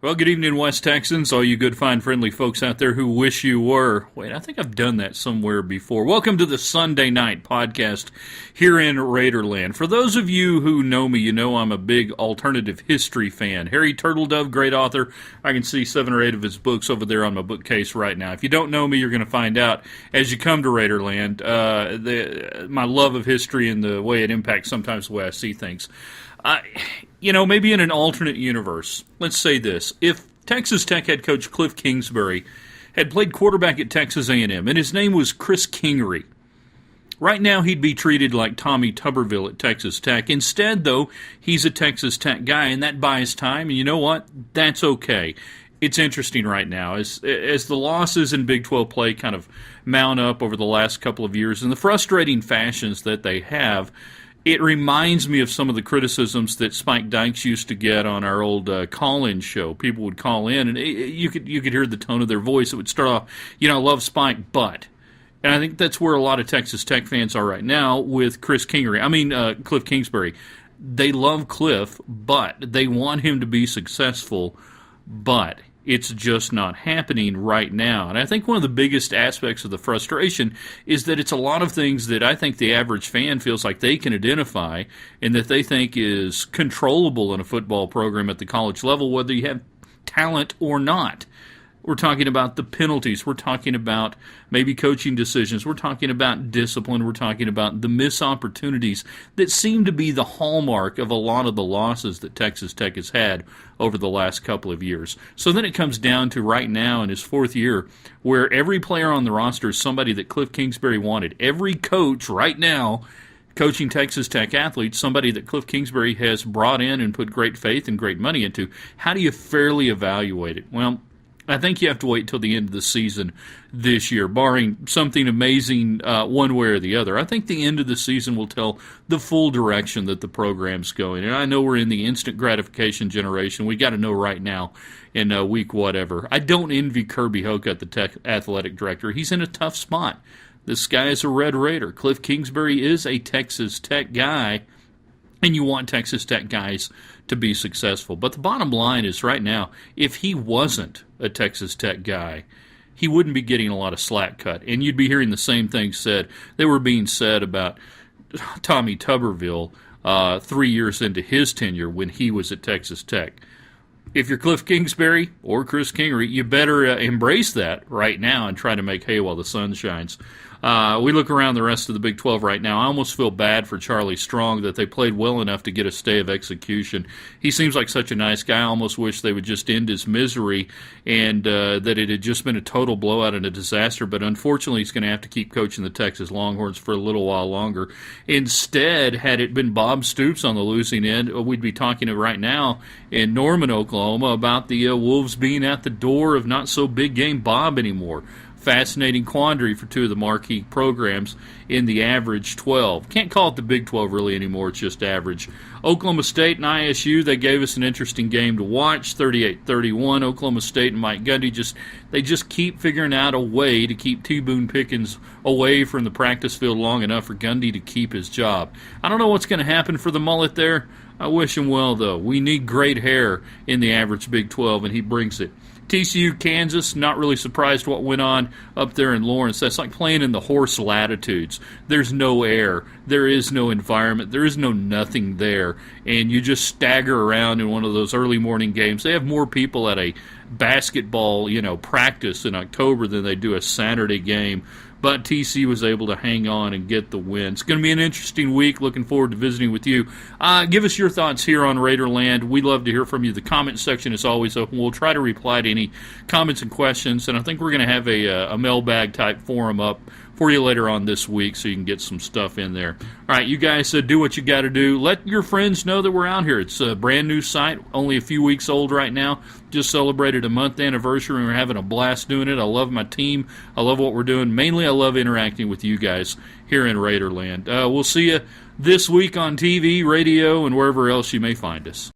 Well, good evening, West Texans, all you good, fine, friendly folks out there who wish you were. Wait, I think I've done that somewhere before. Welcome to the Sunday Night Podcast here in Raiderland. For those of you who know me, you know I'm a big alternative history fan. Harry Turtledove, great author. I can see 7 or 8 of his books over there on my bookcase right now. If you don't know me, you're going to find out as you come to Raiderland my love of history and the way it impacts sometimes the way I see things. Maybe in an alternate universe, let's say this. If Texas Tech head coach Kliff Kingsbury had played quarterback at Texas A&M, and his name was Kliff Kingsbury, right now he'd be treated like Tommy Tuberville at Texas Tech. Instead, though, he's a Texas Tech guy, and that buys time, and you know what? That's okay. It's interesting right now as the losses in Big 12 play kind of mount up over the last couple of years and the frustrating fashions that they have. It reminds me of some of the criticisms that Spike Dykes used to get on our old call-in show. People would call in, and you could hear the tone of their voice. It would start off, I love Spike, but. And I think that's where a lot of Texas Tech fans are right now with Kliff Kingsbury. They love Kliff, but they want him to be successful, but it's just not happening right now. And I think one of the biggest aspects of the frustration is that it's a lot of things that I think the average fan feels like they can identify and that they think is controllable in a football program at the college level, whether you have talent or not. We're talking about the penalties. We're talking about maybe coaching decisions. We're talking about discipline. We're talking about the missed opportunities that seem to be the hallmark of a lot of the losses that Texas Tech has had over the last couple of years. So then it comes down to right now in his 4th year where every player on the roster is somebody that Kliff Kingsbury wanted. Every coach right now coaching Texas Tech athletes, somebody that Kliff Kingsbury has brought in and put great faith and great money into. How do you fairly evaluate it? Well, I think you have to wait till the end of the season this year, barring something amazing one way or the other. I think the end of the season will tell the full direction that the program's going. And I know we're in the instant gratification generation. We got to know right now in week whatever. I don't envy Kirby Hocutt, the Tech athletic director. He's in a tough spot. This guy is a Red Raider. Kliff Kingsbury is a Texas Tech guy, and you want Texas Tech guys to be successful. But the bottom line is right now, if he wasn't a Texas Tech guy, he wouldn't be getting a lot of slack cut. And you'd be hearing the same things said. They were being said about Tommy Tuberville 3 years into his tenure when he was at Texas Tech. If you're Kliff Kingsbury or Kliff Kingsbury, you better embrace that right now and try to make hay while the sun shines. We look around the rest of the Big 12 right now. I almost feel bad for Charlie Strong that they played well enough to get a stay of execution. He seems like such a nice guy. I almost wish they would just end his misery and that it had just been a total blowout and a disaster. But unfortunately, he's going to have to keep coaching the Texas Longhorns for a little while longer. Instead, had it been Bob Stoops on the losing end, we'd be talking right now in Norman, Oklahoma, about the Wolves being at the door of not so big game Bob anymore. Fascinating quandary for 2 of the marquee programs in the average 12. Can't call it the Big 12 really anymore, it's just average. Oklahoma State and ISU, they gave us an interesting game to watch, 38-31. Oklahoma State and Mike Gundy just keep figuring out a way to keep T. Boone Pickens away from the practice field long enough for Gundy to keep his job. I don't know what's going to happen for the mullet there. I wish him well, though. We need great hair in the average Big 12, and he brings it. TCU, Kansas, not really surprised what went on up there in Lawrence. That's like playing in the horse latitudes. There's no air. There is no environment. There is no nothing there. And you just stagger around in one of those early morning games. They have more people at a basketball, practice in October than they do a Saturday game. But TC was able to hang on and get the win. It's going to be an interesting week. Looking forward to visiting with you. Give us your thoughts here on Raiderland. We love to hear from you. The comment section is always open. We'll try to reply to any comments and questions. And I think we're going to have a mailbag-type forum up for you later on this week so you can get some stuff in there. All right, you guys do what you got to do. Let your friends know that we're out here. It's a brand new site, only a few weeks old right now. Just celebrated a month anniversary, and we're having a blast doing it. I love my team. I love what we're doing. Mainly, I love interacting with you guys here in Raiderland. We'll see you this week on TV, radio, and wherever else you may find us.